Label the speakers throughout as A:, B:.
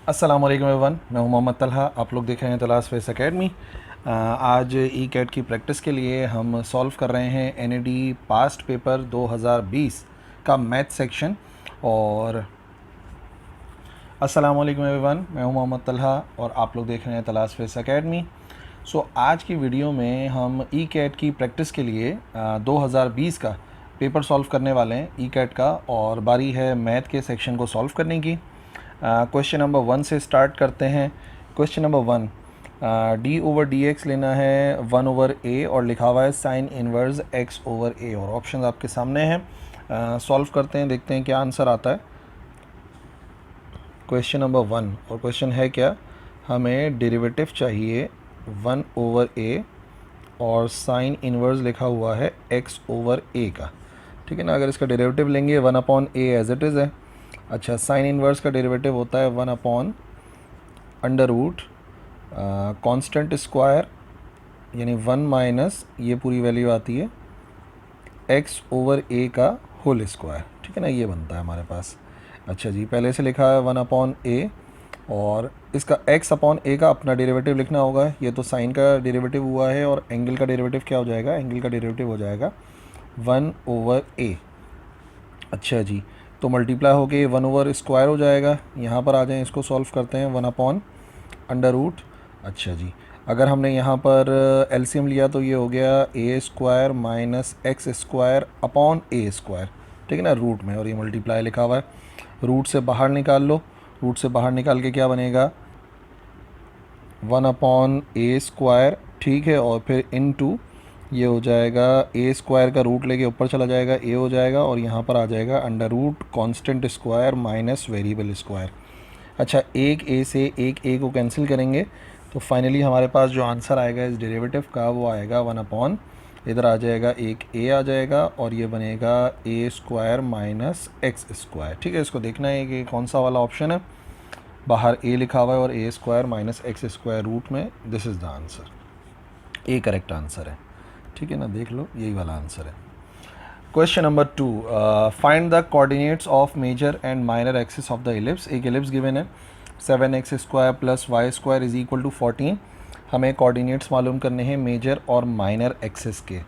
A: अस्सलाम वालेकुम एवरीवन, मैं हूं मोहम्मद तलहा। आप लोग देख रहे हैं तलाश फेस एकेडमी। आज ई कैट की प्रैक्टिस के लिए हम सॉल्व कर रहे हैं एनईडी पास्ट पेपर 2020 का मैथ सेक्शन। और अस्सलाम वालेकुम एवरीवन, मैं हूं मोहम्मद तलहा और आप लोग देख रहे हैं तलाश फेस एकेडमी। आज की वीडियो में हम ई कैट की प्रैक्टिस के लिए 2020 का पेपर सॉल्व करने वाले हैं ई कैट का, और बारी है मैथ के सेक्शन को सॉल्व करने की। क्वेश्चन नंबर 1 से स्टार्ट करते हैं। Question number 1, D over d x लेना है 1 ओवर ए और लिखा हुआ है साइन इनवर्स एक्स ओवर ए, और ऑप्शन आपके सामने हैं। सॉल्व करते हैं, देखते हैं क्या आंसर आता है। क्वेश्चन नंबर 1, और क्वेश्चन है क्या, हमें डेरिवेटिव चाहिए 1 ओवर ए और साइन इनवर्स लिखा हुआ है एक्स ओवर ए का। ठीक है ना। अगर इसका डेरिवेटिव लेंगे 1 upon a as it is है। अच्छा, साइन इनवर्स का डेरिवेटिव होता है 1 upon under root constant square, यानी 1 माइनस ये पूरी वैल्यू आती है एक्स ओवर ए का होल स्क्वायर। ठीक है ना, ये बनता है हमारे पास। अच्छा जी, पहले से लिखा है 1 अपॉन ए, और इसका x अपॉन ए का अपना डेरिवेटिव लिखना होगा। ये तो साइन का डेरिवेटिव हुआ है, और एंगल का डेरिवेटिव क्या हो जाएगा, एंगल का डेरिवेटिव हो जाएगा 1 ओवर ए। अच्छा जी, तो मल्टीप्लाई होके 1 ओवर स्क्वायर हो जाएगा। यहाँ पर आ जाएं, इसको सॉल्व करते हैं 1 अपॉन अंडर रूट। अच्छा जी, अगर हमने यहाँ पर एलसीएम लिया तो ये हो गया a square minus x square upon a square. ठीक है ना, रूट में, और ये मल्टीप्लाई लिखा हुआ है। रूट से बाहर निकाल लो, रूट से बाहर निकाल के क्या बनेगा 1 अपॉन ए स्क्वायर। ठीक है, और फिर इन टू ये हो जाएगा ए स्क्वायर का रूट लेके ऊपर चला जाएगा, ए हो जाएगा, और यहाँ पर आ जाएगा under root constant square minus variable square. अच्छा, एक ए से एक ए को कैंसिल करेंगे तो फाइनली हमारे पास जो आंसर आएगा इस डेरिवेटिव का वो आएगा 1 अपॉन, इधर आ जाएगा एक ए आ जाएगा, और ये बनेगा ए स्क्वायर माइनस एक्स स्क्वायर। ठीक है, इसको देखना है कि कौन सा वाला ऑप्शन है। बाहर ए लिखा हुआ है और a square minus x square root में, this is the answer. A correct answer है। ठीक है ना, देख लो, यही वाला आंसर है। Question number 2, find the coordinates of major and minor axis of the ellipse. एक इलिप्स गिवन है 7x square plus y square is equal to 14। हमें कोऑर्डिनेट्स मालूम करने हैं मेजर और माइनर एक्सिस के।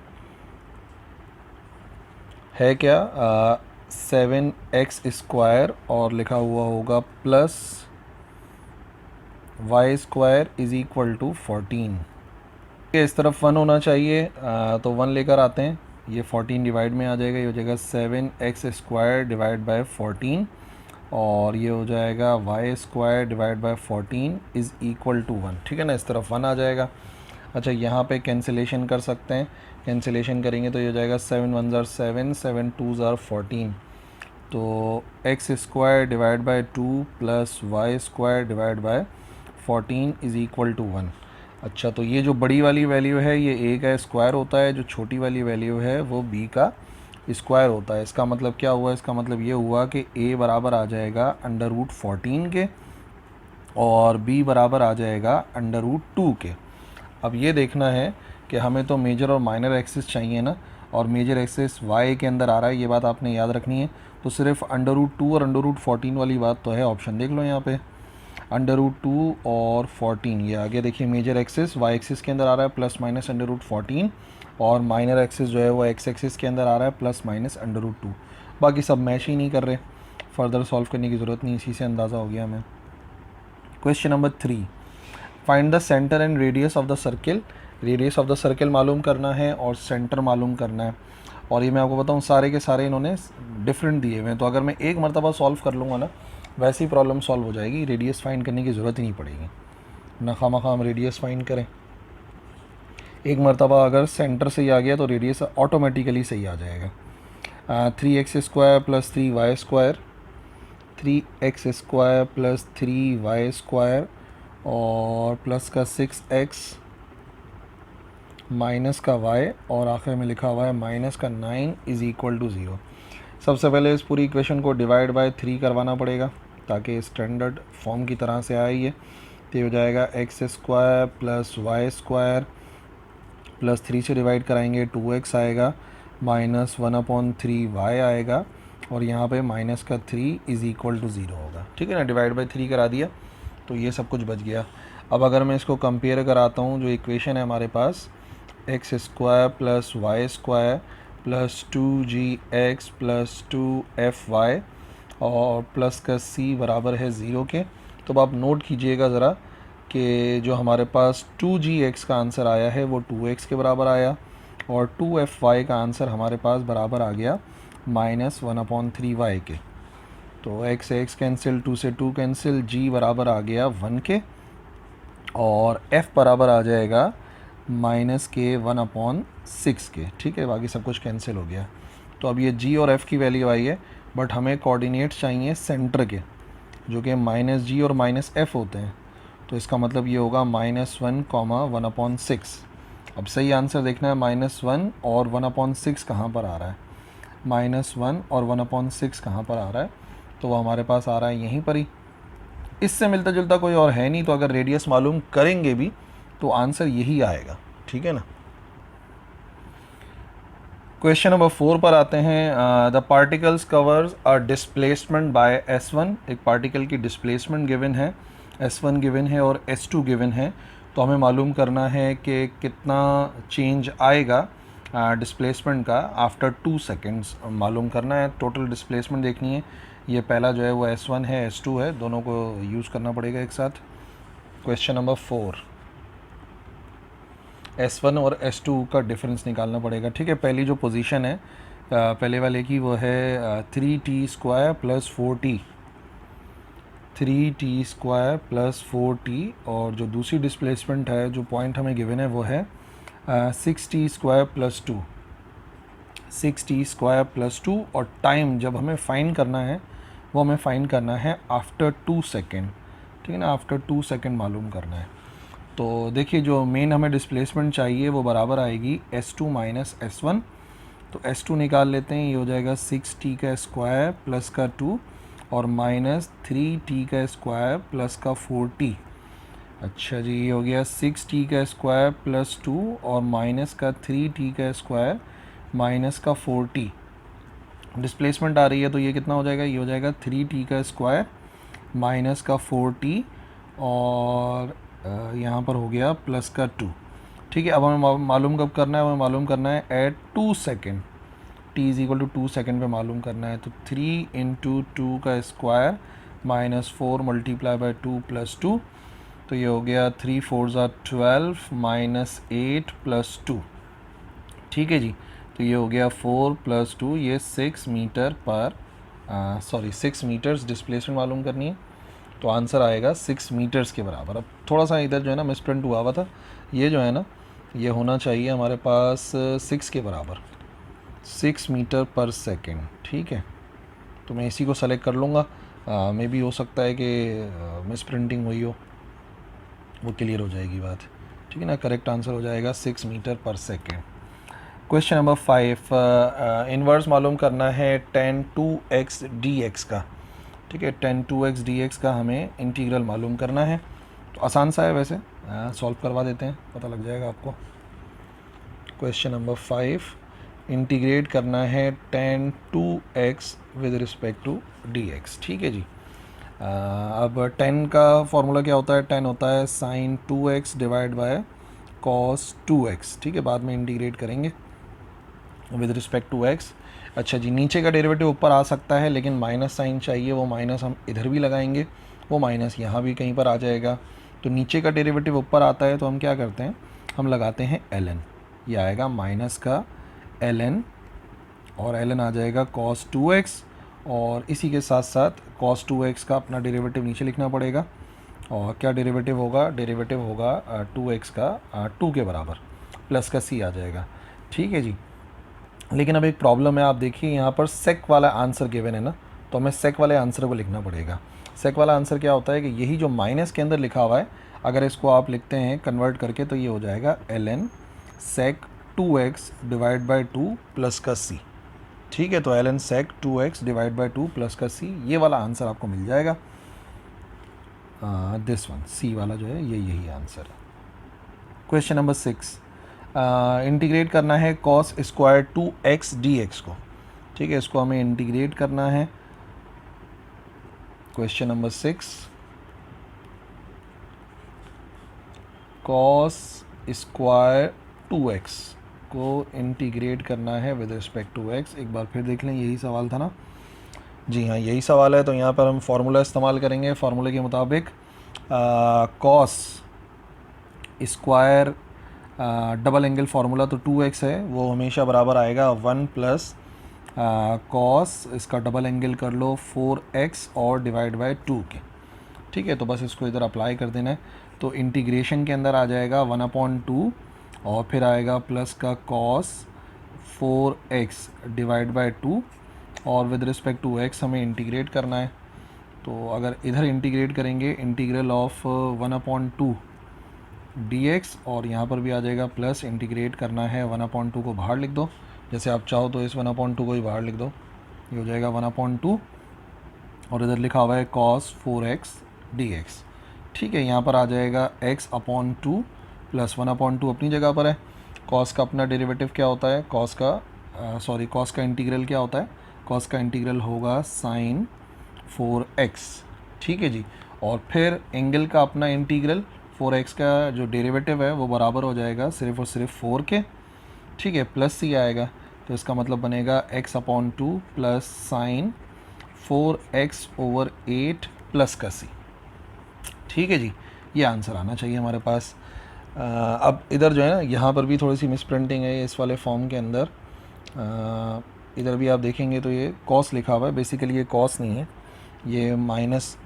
A: है क्या 7x स्क्वायर और लिखा हुआ होगा plus y square is equal to 14। इस तरफ 1 होना चाहिए, तो 1 लेकर आते हैं। ये 14 डिवाइड में आ जाएगा, ये हो जाएगा 7x स्क्वायर डिवाइड बाय 14, और ये हो जाएगा y square divide by 14 is equal to 1। ठीक है ना, इस तरफ 1 आ जाएगा। अच्छा, यहाँ पे कैंसिलेशन कर सकते हैं। कैंसिलेशन करेंगे तो ये हो जाएगा 7 1 ज़ार 7, 7 2 ज़ार 14। तो x square divide by 2 plus y square divide by 14 is equal to 1। अच्छा, तो ये जो बड़ी वाली वैल्यू है ये ए का स्क्वायर होता है, जो छोटी वाली वैल्यू है वो बी का स्क्वायर होता है। इसका मतलब क्या हुआ, इसका मतलब ये हुआ कि ए बराबर आ जाएगा अंडर रूट 14 के, और बी बराबर आ जाएगा अंडर रूट 2 के। अब ये देखना है कि हमें तो मेजर और माइनर एक्सिस चाहिए ना, और मेजर एक्सिस वाई के अंदर आ रहा है, ये बात आपने याद रखनी है। तो सिर्फ अंडर रूट 2 और अंडर रूट 14 वाली बात तो है, ऑप्शन देख लो यहाँ पे, अंडर रूट 2 और 14। ये आगे देखिए, मेजर एक्सिस वाई एक्सिस के अंदर आ रहा है प्लस माइनस अंडर रूट 14, और माइनर एक्सिस जो है वो एक्स एक्सिस के अंदर आ रहा है प्लस माइनस अंडर रूट 2। बाकी सब मैच ही नहीं कर रहे, फर्दर सॉल्व करने की ज़रूरत नहीं, इसी से अंदाज़ा हो गया हमें। Question number 3, find the centre and radius of the circle. Radius of the circle मालूम करना है और सेंटर मालूम करना है, और ये मैं आपको बताऊँ सारे के सारे इन्होंने डिफरेंट दिए हुए हैं। तो अगर मैं एक मरतबा सॉल्व कर लूँगा ना, वैसी प्रॉब्लम सॉल्व हो जाएगी, रेडियस फाइंड करने की ज़रूरत ही नहीं पड़ेगी ना, खामखा हम रेडियस फाइंड करें। एक मरतबा अगर सेंटर से ही आ गया तो रेडियस ऑटोमेटिकली सही आ जाएगा। 3x square plus 3y square, 3x square plus 3y square, और प्लस का 6x माइनस का y, और आखिर में लिखा हुआ है माइनस का 9 इज़ इक्वल टू 0। सबसे पहले इस पूरी इक्वेशन को डिवाइड बाय 3 करवाना पड़ेगा ताकि स्टैंडर्ड फॉर्म की तरह से आए ये। तो हो जाएगा x square plus y square plus 3 से डिवाइड कराएंगे 2x आएगा, माइनस 1/3y आएगा, और यहाँ पे माइनस का 3 इज़ इक्वल टू 0 होगा। ठीक है ना, डिवाइड बाय 3 करा दिया। तो ये सब कुछ बच गया। अब अगर मैं इसको कंपेयर कराता हूँ, जो इक्वेशन है हमारे पास x square plus y square plus 2gx plus 2fy और प्लस का c बराबर है 0 के। तो अब आप नोट कीजिएगा ज़रा कि जो हमारे पास 2gx का आंसर आया है वो 2x के बराबर आया और 2fy का आंसर हमारे पास बराबर आ गया -1/3y के। तो x x कैंसिल, 2 से 2 कैंसिल, g बराबर आ गया 1 के और f बराबर आ जाएगा -1/6 के। ठीक है, बाकी सब कुछ कैंसिल हो गया। तो अब ये g और f की वैल्यू आई है, बट हमें कोऑर्डिनेट्स चाहिए सेंटर के, जो कि -g और -f होते हैं। तो इसका मतलब ये होगा -1, 1/6। अब सही आंसर देखना है -1 और 1/6 कहाँ पर आ रहा है। -1 और 1/6 कहाँ पर आ रहा है, तो वो हमारे पास आ रहा है यहीं पर ही। इससे मिलता जुलता कोई और है नहीं, तो अगर रेडियस मालूम करेंगे भी तो आंसर यही आएगा। ठीक है ना। क्वेश्चन नंबर 4 पर आते हैं। The particles covers are displacement by S1। एक पार्टिकल की डिस्प्लेसमेंट गिवन है, S1 गिवन है और S2 गिवन है। तो हमें मालूम करना है कि कितना चेंज आएगा डिस्प्लेसमेंट का आफ्टर 2 सेकेंड्स मालूम करना है। टोटल डिस्प्लेसमेंट देखनी है। ये पहला जो है वो S1 है, S2 है, दोनों को यूज़ करना पड़ेगा एक साथ। क्वेश्चन नंबर 4, S1 और S2 का डिफरेंस निकालना पड़ेगा। ठीक है, पहली जो पोजीशन है पहले वाले की वो है 3t² plus 4t, 3t² plus 4t। और जो दूसरी डिस्प्लेसमेंट है, जो पॉइंट हमें गिवन है वो है 6t² प्लस 2, 6t² प्लस 2। और टाइम जब हमें फाइंड करना है वो हमें फाइंड करना है आफ्टर 2 सेकेंड। ठीक है ना, आफ्टर 2 सेकेंड मालूम करना है। तो देखिए, जो मेन हमें डिस्प्लेसमेंट चाहिए वो बराबर आएगी S2 माइनस S1। तो S2 निकाल लेते हैं, ये हो जाएगा 6t² प्लस का 2 और -3t² प्लस का 4t। अच्छा जी, ये हो गया 6t² प्लस 2 और माइनस का 3t² माइनस का 4t। डिस्प्लेसमेंट आ रही है तो ये कितना हो जाएगा, ये हो जाएगा 3t² माइनस का 4t और यहाँ पर हो गया प्लस का 2। ठीक है, अब हमें मालूम कब करना है, हमें मालूम करना है at 2 second, t is equal to 2 second पे मालूम करना है। तो 3 इंटू 2 का square minus 4 multiply by 2 plus 2। तो ये हो गया 3 4 12 माइनस 8 प्लस 2। ठीक है जी, तो ये हो गया 4 प्लस 2, ये 6 मीटर पर 6 मीटर्स डिस्प्लेसमेंट मालूम करनी है। तो आंसर आएगा 6 मीटर्स के बराबर। अब थोड़ा सा इधर जो है ना मिसप्रिंट हुआ था, ये जो है ना ये होना चाहिए हमारे पास 6 के बराबर, 6 मीटर पर सेकेंड। ठीक है, तो मैं इसी को सेलेक्ट कर लूँगा। मे भी हो सकता है कि मिसप्रिंटिंग हुई हो, वो क्लियर हो जाएगी बात। ठीक है ना, करेक्ट आंसर हो जाएगा 6 मीटर पर सेकेंड। क्वेश्चन नंबर 5, इन्वर्स मालूम करना है tan 2x dx का। ठीक है, tan 2x dx का हमें इंटीग्रल मालूम करना है। तो आसान सा है वैसे, सॉल्व करवा देते हैं, पता लग जाएगा आपको। क्वेश्चन नंबर 5, इंटीग्रेट करना है tan 2x with respect to dx। ठीक है जी। अब tan का फॉर्मूला क्या होता है, tan होता है sin 2x divide by cos 2x। ठीक है, बाद में इंटीग्रेट करेंगे विद रिस्पेक्ट टू x। अच्छा जी, नीचे का डेरिवेटिव ऊपर आ सकता है, लेकिन माइनस साइन चाहिए, वो माइनस हम इधर भी लगाएंगे, वो माइनस यहाँ भी कहीं पर आ जाएगा। तो नीचे का डेरिवेटिव ऊपर आता है तो हम क्या करते हैं, हम लगाते हैं ln। ये आएगा माइनस का ln और ln आ जाएगा cos 2x और इसी के साथ साथ cos 2x का अपना डेरिवेटिव नीचे लिखना पड़ेगा। और क्या डेरिवेटिव होगा, डेरिवेटिव होगा 2x का 2 के बराबर, प्लस का c आ जाएगा। ठीक है जी, लेकिन अब एक प्रॉब्लम है, आप देखिए यहाँ पर सेक वाला आंसर गिवन है ना, तो हमें सेक वाले आंसर को लिखना पड़ेगा। सेक वाला आंसर क्या होता है कि यही जो माइनस के अंदर लिखा हुआ है, अगर इसको आप लिखते हैं कन्वर्ट करके तो ये हो जाएगा ln sec 2x divide by 2 plus का c। ठीक है, तो ln sec 2x divide by 2 plus का c, ये वाला आंसर आपको मिल जाएगा। दिस वन c वाला जो है ये यही आंसर है। क्वेश्चन नंबर 6, इंटीग्रेट करना है cos स्क्वायर 2x dx को। ठीक है, इसको हमें इंटीग्रेट करना है। Question number 6, cos square 2x को इंटीग्रेट करना है विद रिस्पेक्ट टू x। एक बार फिर देख लें, यही सवाल था ना? जी हाँ, यही सवाल है। तो यहाँ पर हम फार्मूला इस्तेमाल करेंगे। फार्मूले के मुताबिक cos square double angle formula तो 2x है, वो हमेशा बराबर आएगा 1 प्लस कॉस, इसका डबल एंगल कर लो 4x और डिवाइड बाय 2 के। ठीक है, तो बस इसको इधर अप्लाई कर देना है। तो इंटीग्रेशन के अंदर आ जाएगा 1/2 और फिर आएगा प्लस का कॉस 4x डिवाइड बाय 2 और विद रिस्पेक्ट टू x हमें इंटीग्रेट करना है। तो अगर इधर इंटीग्रेट करेंगे, इंटीग्रल ऑफ 1/2 dx, और यहाँ पर भी आ जाएगा प्लस, इंटीग्रेट करना है 1/2 को बाहर लिख दो। जैसे आप चाहो तो इस 1/2 को ही बाहर लिख दो, ये हो जाएगा 1/2 और इधर लिखा हुआ है cos 4x dx। ठीक है, यहाँ पर आ जाएगा x/2 प्लस 1/2 अपनी जगह पर है। cos का अपना डेरिवेटिव क्या होता है? cos का इंटीग्रल क्या होता है? cos का इंटीग्रल होगा sin 4x। ठीक है जी, और फिर एंगल का अपना इंटीग्रल 4x का जो डेरिवेटिव है वो बराबर हो जाएगा सिर्फ और सिर्फ 4 के। ठीक है, प्लस c आएगा, तो इसका मतलब बनेगा x/2 plus sign 4x/8 plus का c। ठीक है जी, ये आंसर आना चाहिए हमारे पास। अब इधर जो है ना, यहाँ पर भी थोड़ी सी मिस प्रिंटिंग है इस वाले फॉर्म के अंदर। इधर भी आप देखेंगे तो ये कॉस लिखा हुआ है, बेसिकली ये कॉस नहीं है, ये माइनस,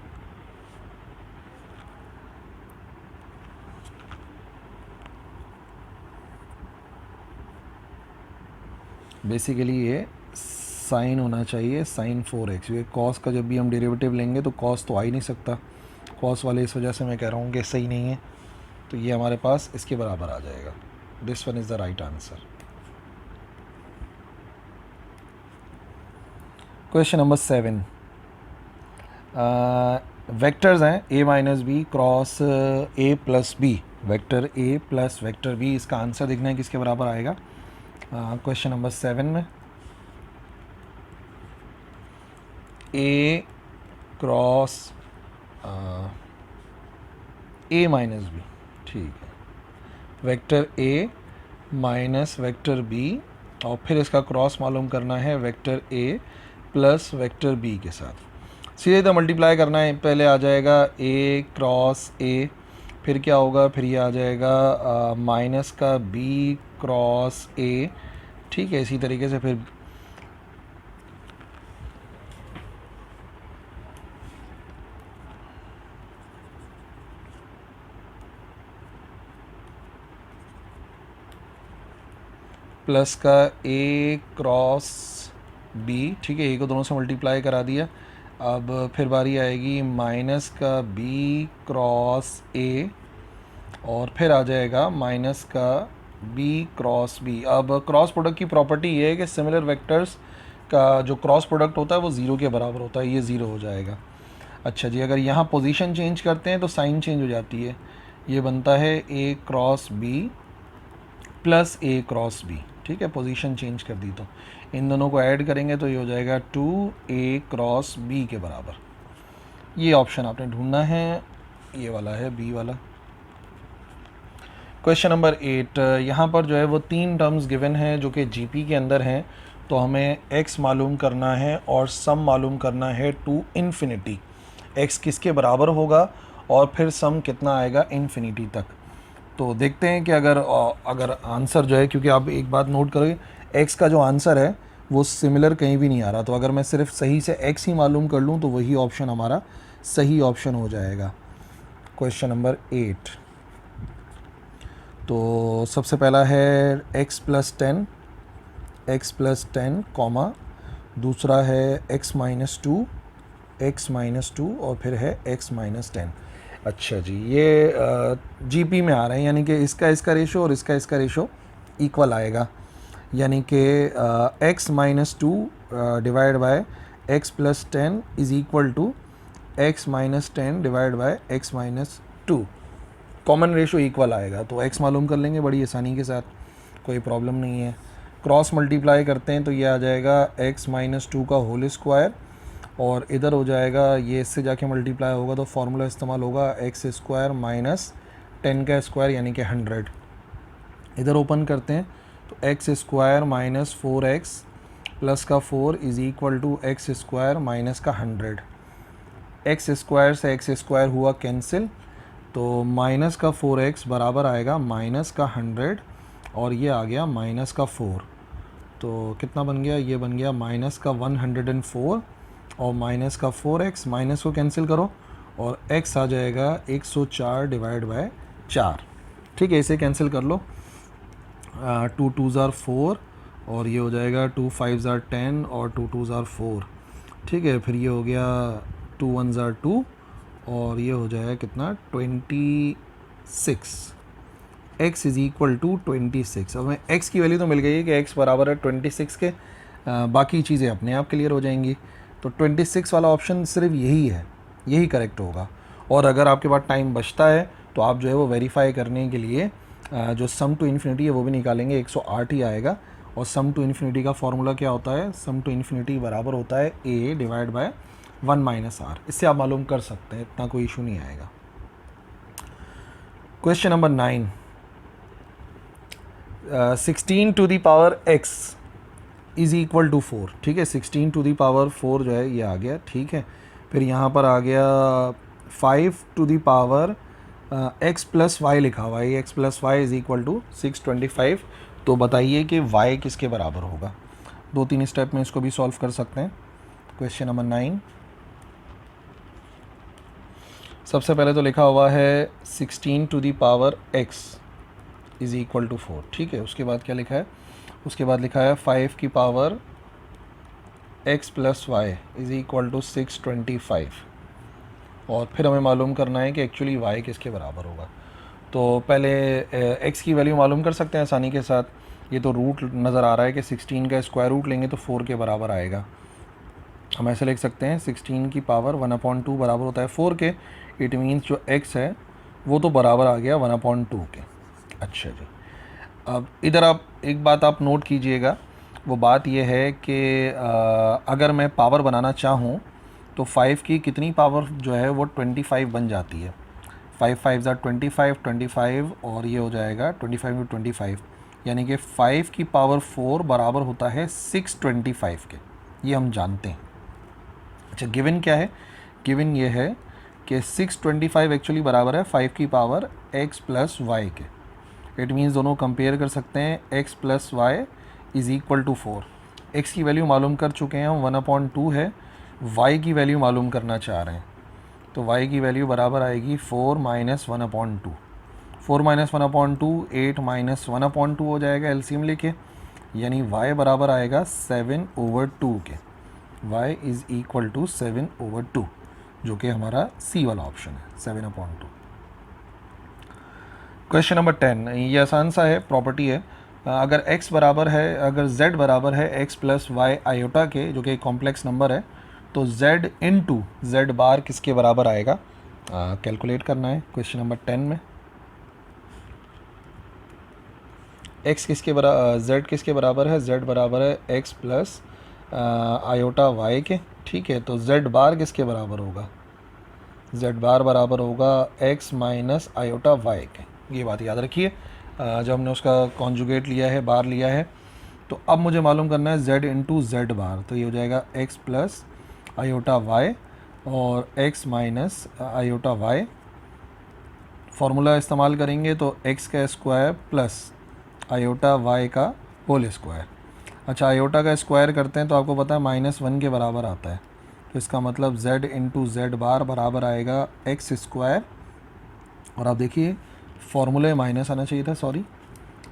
A: बेसिकली ये साइन होना चाहिए, साइन 4x। ये कॉस का जब भी हम डेरिवेटिव लेंगे तो कॉस तो आ ही नहीं सकता, कॉस वाले, इस वजह से मैं कह रहा हूँ कि सही नहीं है। तो ये हमारे पास इसके बराबर आ जाएगा। This one is the right answer. Question number 7, vectors हैं a minus B cross a plus B, vector a plus vector b, इसका आंसर देखना है किसके बराबर आएगा। क्वेश्चन नंबर 7 में a cross a minus B, ठीक है, vector a minus vector b, और फिर इसका क्रॉस मालूम करना है vector a plus vector b के साथ। सीधे तो मल्टीप्लाई करना है, पहले आ जाएगा a क्रॉस a, फिर क्या होगा, फिर ये आ जाएगा माइनस का b क्रॉस a। ठीक है, इसी तरीके से फिर प्लस का a क्रॉस b। ठीक है, a को दोनों से मल्टीप्लाई करा दिया। अब फिर बारी आएगी माइनस का b क्रॉस a, और फिर आ जाएगा माइनस का b क्रॉस b। अब क्रॉस प्रोडक्ट की प्रॉपर्टी ये है कि सिमिलर वेक्टर्स का जो क्रॉस प्रोडक्ट होता है वो ज़ीरो के बराबर होता है, ये ज़ीरो हो जाएगा। अच्छा जी, अगर यहाँ पोजीशन चेंज करते हैं तो साइन चेंज हो जाती है, ये बनता है a cross b plus a cross b। ठीक है, पोजीशन चेंज कर दी तो इन दोनों को ऐड करेंगे तो ये हो जाएगा 2a क्रॉस b के बराबर। ये ऑप्शन आपने ढूंढना है, ये वाला है b वाला। क्वेश्चन नंबर 8, यहाँ पर जो है वो 3 टर्म्स गिवन हैं जो कि जीपी के अंदर हैं। तो हमें x मालूम करना है और सम मालूम करना है टू इन्फिनिटी, x किसके बराबर होगा और फिर सम कितना आएगा इन्फिनिटी तक। तो देखते हैं कि अगर आंसर जो है, क्योंकि आप एक बात नोट करोगे, x का जो आंसर है वो सिमिलर कहीं भी नहीं आ रहा, तो अगर मैं सिर्फ सही से x ही मालूम कर लूँ तो वही ऑप्शन हमारा सही ऑप्शन हो जाएगा। क्वेश्चन नंबर 8, तो सबसे पहला है x प्लस 10 कॉमा, दूसरा है x माइनस 2 और फिर है x माइनस 10। अच्छा जी, ये जीपी में आ रहे हैं, यानी कि इसका रेशो और इसका रेशो इक्वल आएगा, यानी कि x minus 2 divide by x plus 10 is equal to x minus 10 divide by x minus 2। Common ratio equal आएगा, तो x मालूम कर लेंगे बड़ी आसानी के साथ, कोई प्रॉब्लम नहीं है। क्रॉस मल्टीप्लाई करते हैं तो ये आ जाएगा x माइनस 2 का होल स्क्वायर, और इधर हो जाएगा ये, इससे जाके मल्टीप्लाई होगा तो फार्मूला इस्तेमाल होगा x स्क्वायर माइनस 10 का स्क्वायर यानी कि 100। इधर ओपन करते हैं तो x square minus 4x plus का 4 is equal to x square minus का 100। एक्स स्क्वायर से एक्स स्क्वायर हुआ कैंसिल, तो माइनस का 4x बराबर आएगा माइनस का 100 और ये आ गया माइनस का 4। तो कितना बन गया, ये बन गया माइनस का 104 और माइनस का 4x, माइनस को कैंसिल करो और x आ जाएगा 104 डिवाइड बाय 4। ठीक है, इसे कैंसिल कर लो। 2 2 ज़ार 4 और ये हो जाएगा 2 5 ज़ार 10 और 2 2 ज़ार 4। ठीक है, फिर ये हो गया 2 1 ज़ार 2 और ये हो जाएगा कितना 26। x is equal to 26। अब हमें x की वैल्यू तो मिल गई है कि x बराबर है 26 के, बाकी चीज़ें अपने आप क्लियर हो जाएंगी। तो 26 वाला ऑप्शन सिर्फ यही है, यही करेक्ट होगा। और अगर आपके पास टाइम बचता है तो आप जो है वो वेरीफाई करने के लिए जो सम टू इन्फिनिटी है वो भी निकालेंगे, 108 ही आएगा। और सम टू इन्फिनिटी का फॉर्मूला क्या होता है, सम टू इन्फिनिटी बराबर होता है a divide by 1 minus r। इससे आप मालूम कर सकते हैं, इतना कोई इशू नहीं आएगा। Question number 9, 16 to the power x is equal to 4। ठीक है, 16 टू द पावर 4 जो है ये आ गया। ठीक है, फिर यहाँ पर आ गया 5 to the power x plus y लिखा हुआ है, x plus y is equal to 625। तो बताइए कि y किसके बराबर होगा। 2-3 स्टेप में इसको भी सॉल्व कर सकते हैं। क्वेश्चन नंबर 9, सबसे पहले तो लिखा हुआ है 16 to the power x is equal to 4। ठीक है, उसके बाद क्या लिखा है, उसके बाद लिखा है 5 की power x plus y is equal to 625। और फिर हमें मालूम करना है कि एक्चुअली y किसके बराबर होगा। तो पहले x की वैल्यू मालूम कर सकते हैं आसानी के साथ। ये तो रूट नज़र आ रहा है कि 16 का स्क्वायर रूट लेंगे तो 4 के बराबर आएगा। हम ऐसे लिख सकते हैं 16 की पावर 1/2 बराबर होता है 4 के। इट मीन्स जो x है वो तो बराबर आ गया 1/2 के। अच्छा जी, अब इधर आप एक बात आप नोट कीजिएगा, वो बात ये है कि अगर मैं पावर बनाना चाहूँ तो 5 की कितनी पावर जो है वो 25 बन जाती है। 5 5 ज़ा 25, 25 और ये हो जाएगा 25 में 25, यानी कि 5 की पावर 4 बराबर होता है 625 के। ये हम जानते हैं। अच्छा, गिवन क्या है, गिवन ये है कि 625 एक्चुअली बराबर है 5 की पावर x प्लस वाई के। इट मीन्स दोनों कंपेयर कर सकते हैं, x plus y is equal to 4। x की वैल्यू मालूम कर चुके हैं हम 1/2 है, y की वैल्यू मालूम करना चाह रहे हैं। तो y की वैल्यू बराबर आएगी 4 माइनस 1/2। 4 माइनस 1/2 8 माइनस 1/2 हो जाएगा एलसीएम लेके, यानी y बराबर आएगा 7/2 के। y इज़ इक्वल टू 7/2, जो कि हमारा सी वाला ऑप्शन है, 7/2। क्वेश्चन नंबर 10, ये आसान सा है, प्रॉपर्टी है। अगर x बराबर है, अगर z बराबर है x प्लस वाई आयोटा के, जो कि एक कॉम्प्लेक्स नंबर है, तो z इंटू जेड बार किसके बराबर आएगा, कैलकुलेट करना है। क्वेश्चन नंबर 10 में x किसके बराबर, z किसके बराबर है, z बराबर है x प्लस आयोटा y के। ठीक है, तो z बार किसके बराबर होगा, z बार बराबर होगा x माइनस आयोटा y के। ये बात याद रखिए, जब हमने उसका कॉन्जुगेट लिया है, बार लिया है, तो अब मुझे मालूम करना है z इंटू जेड बार। तो ये हो जाएगा x प्लस आयोटा y और x minus iota y। Formula इस्तेमाल करेंगे तो x का स्क्वायर प्लस आयोटा y का होल स्क्वायर। अच्छा, आयोटा का स्क्वायर करते हैं तो आपको पता है -1 के बराबर आता है। तो इसका मतलब z इंटू जेड बार बराबर आएगा x स्क्वायर, और आप देखिए फार्मूले माइनस आना चाहिए था, sorry,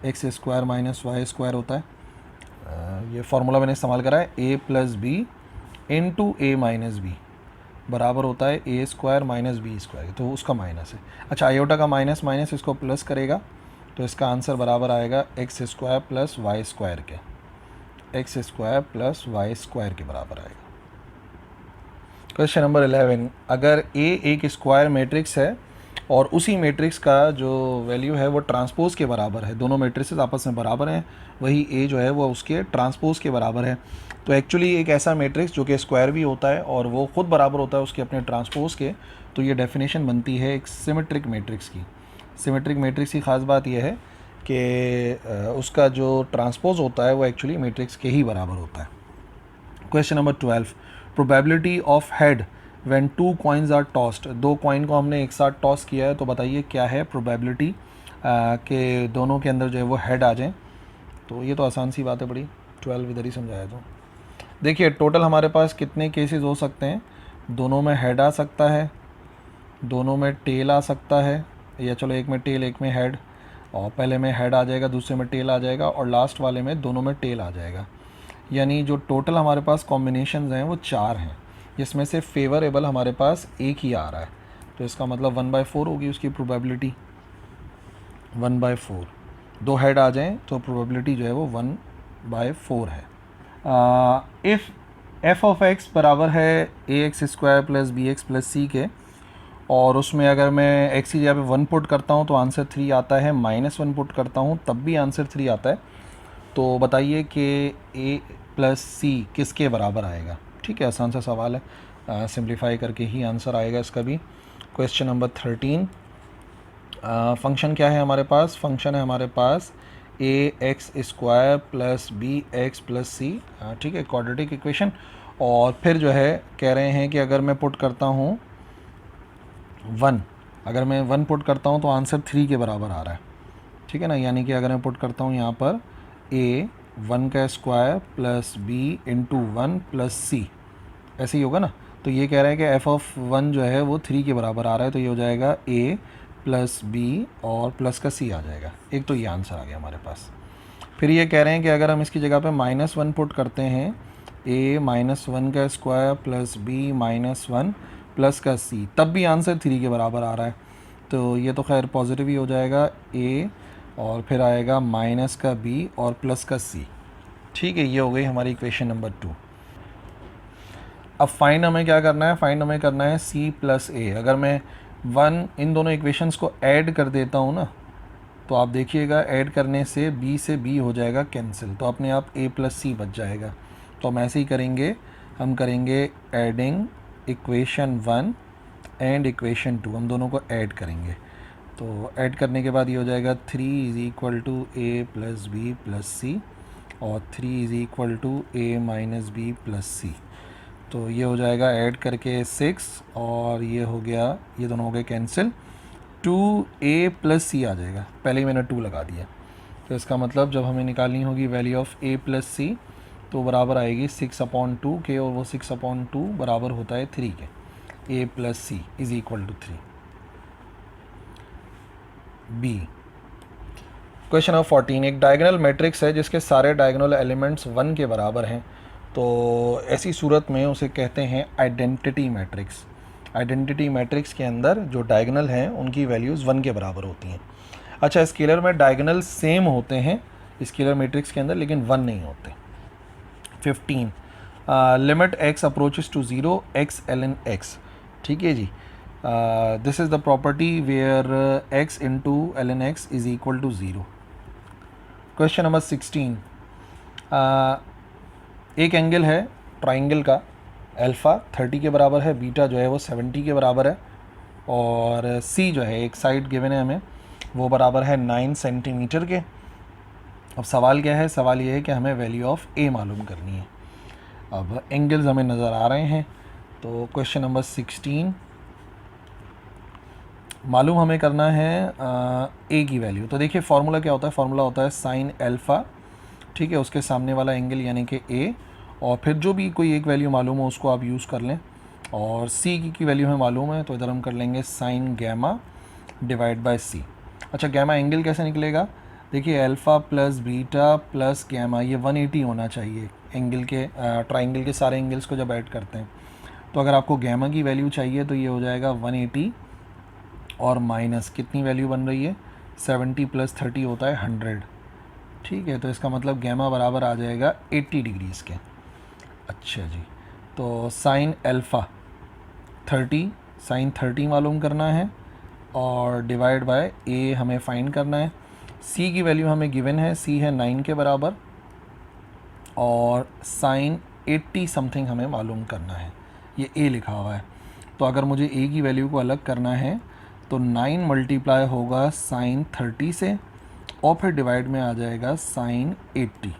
A: x square minus y square होता है। ये फार्मूला मैंने इस्तेमाल करा है, a plus B into a minus B बराबर होता है a square minus B square, तो उसका माइनस है। अच्छा, आयोटा का माइनस माइनस इसको प्लस करेगा तो इसका आंसर बराबर आएगा x square plus y square के, x square plus y square के बराबर आएगा। क्वेश्चन नंबर 11, अगर ए एक स्क्वायर मैट्रिक्स है और उसी मैट्रिक्स का जो वैल्यू है वो ट्रांसपोज के बराबर है, दोनों मैट्रिसेस आपस में बराबर हैं, वही ए जो है वो उसके ट्रांसपोज के बराबर है। तो एक्चुअली एक ऐसा मैट्रिक्स जो कि स्क्वायर भी होता है और वो खुद बराबर होता है उसके अपने ट्रांसपोज के, तो ये डेफिनेशन बनती है एक सिमेट्रिक मैट्रिक्स की। सिमेट्रिक मैट्रिक्स की ख़ास बात यह है कि उसका जो ट्रांसपोज होता है वो एक्चुअली मैट्रिक्स के ही बराबर होता है। Question number 12, probability of head when two coins are tossed. दो कॉइन को हमने एक साथ टॉस किया है, तो बताइए क्या है प्रोबेबिलिटी कि दोनों के अंदर जो है वो हेड आ जाएं। तो ये तो आसान सी बात है, बड़ी 12 इधर ही समझाया। तो देखिए टोटल हमारे पास कितने केसेस हो सकते हैं, दोनों में हेड आ सकता है, दोनों में टेल आ सकता है, या चलो एक में टेल एक में हेड, और पहले में हेड आ जाएगा, दूसरे में टेल आ जाएगा, और लास्ट वाले में दोनों में टेल आ जाएगा। यानी जो टोटल हमारे पास कॉम्बिनेशंस हैं वो 4 हैं, जिसमें से फेवरेबल हमारे पास एक ही आ रहा है। तो इसका मतलब 1/4 होगी उसकी प्रोबेबिलिटी, 1/4। दो हेड आ जाएं तो प्रोबेबिलिटी जो है वो 1/4 है। इफ़ एफ ऑफ एक्स बराबर है ax² + bx + c के, और उसमें अगर मैं एक्स की जगह पे 1 पुट करता हूँ तो आंसर 3 आता है, -1 पुट करता हूँ तब भी आंसर 3 आता है। तो बताइए कि a + c किसके बराबर आएगा। ठीक है, आसान सा सवाल है, सिंप्लीफाई करके ही आंसर आएगा इसका भी। क्वेश्चन नंबर 13, फंक्शन क्या है हमारे पास, फंक्शन है हमारे पास ax² + bx + c। ठीक है, क्वाड्रेटिक इक्वेशन। और फिर जो है कह रहे हैं कि अगर मैं पुट करता हूँ 1, अगर मैं 1 पुट करता हूँ तो आंसर 3 के बराबर आ रहा है। ठीक है ना, यानी कि अगर मैं पुट करता हूँ यहाँ पर a 1² + b × 1 + c, ऐसे ही होगा ना। तो ये कह रहा है कि f(1) जो है वो 3 के बराबर आ रहा है, तो ये हो जाएगा a + b और प्लस का c आ जाएगा। एक तो ये आंसर आ गया हमारे पास। फिर ये कह रहे हैं कि अगर हम इसकी जगह पे -1 पुट करते हैं, a -1² + b -1 प्लस का c, तब भी आंसर 3 के बराबर आ रहा है। तो ये तो खैर पॉजिटिव ही हो जाएगा, a और फिर आएगा माइनस का b और प्लस का c। ठीक है, ये हो गई हमारी इक्वेशन नंबर 2। अब फाइंड हमें क्या करना है, फाइंड हमें करना है c + a। अगर मैं 1 इन दोनों इक्वेशंस को ऐड कर देता हूँ ना, तो आप देखिएगा ऐड करने से b हो जाएगा कैंसिल, तो अपने आप a + c बच जाएगा। तो हम ऐसे ही करेंगे, हम करेंगे एडिंग इक्वेशन 1 एंड इक्वेशन 2, हम दोनों को ऐड करेंगे। तो ऐड करने के बाद ये हो जाएगा 3 = a + b + c और 3 = a - b + c। तो ये हो जाएगा ऐड करके 6, और ये हो गया, ये दोनों हो गए कैंसिल, 2a + c आ जाएगा। पहले ही मैंने 2 लगा दिया। तो इसका मतलब जब हमें निकालनी होगी वैल्यू ऑफ a + c, तो बराबर आएगी 6/2 के, और वो 6/2 बराबर होता है 3 के। a + c = 3। b, question number 14, एक डायगोनल मैट्रिक्स है जिसके सारे डायगोनल एलिमेंट्स 1 के बराबर हैं। तो ऐसी सूरत में उसे कहते हैं आइडेंटिटी मैट्रिक्स। आइडेंटिटी मैट्रिक्स के अंदर जो डायगोनल हैं उनकी वैल्यूज़ 1 के बराबर होती हैं। अच्छा, स्केलर में डायगोनल सेम होते हैं स्केलर मैट्रिक्स के अंदर, लेकिन 1 नहीं होते। 15, limit x approaches to 0 x ln x। ठीक है जी, this is the property where x × ln x = 0। Question number 16, एक एंगल है ट्राइंगल का, अल्फ़ा 30 के बराबर है, बीटा जो है वो 70 के बराबर है, और सी जो है एक साइड गिवन है हमें, वो बराबर है 9 सेंटीमीटर के। अब सवाल क्या है, सवाल ये है कि हमें वैल्यू ऑफ ए मालूम करनी है। अब एंगल्स हमें नज़र आ रहे हैं। तो क्वेश्चन नंबर 16, मालूम हमें करना है ए की वैल्यू। तो देखिए फार्मूला क्या होता है, फार्मूला होता है साइन अल्फ़ा, ठीक है, उसके सामने वाला एंगल यानी कि ए, और फिर जो भी कोई एक वैल्यू मालूम हो उसको आप यूज़ कर लें। और सी की वैल्यू हमें मालूम है, तो इधर हम कर लेंगे साइन गैमा / सी। अच्छा, गैमा एंगल कैसे निकलेगा, देखिए अल्फ़ा + बीटा + गैमा, ये 180 होना चाहिए एंगल के, ट्राइंगल के सारे एंगल्स को जब ऐड करते हैं। तो अगर आपको गैमा की वैल्यू चाहिए तो ये हो जाएगा 180, और माइनस कितनी वैल्यू बन रही है, 70 + 30 होता है 100। ठीक है, तो इसका मतलब गैमा बराबर आ जाएगा 80 डिग्रीज़ के। अच्छा जी, तो साइन अल्फ़ा 30, साइन 30 मालूम करना है, और डिवाइड बाय ए हमें फाइंड करना है। सी की वैल्यू हमें गिवन है, सी है 9 के बराबर, और साइन 80 समथिंग हमें मालूम करना है, ये ए लिखा हुआ है। तो अगर मुझे ए की वैल्यू को अलग करना है तो 9 मल्टीप्लाई होगा साइन 30 से और फिर डिवाइड में आ जाएगा साइन 80।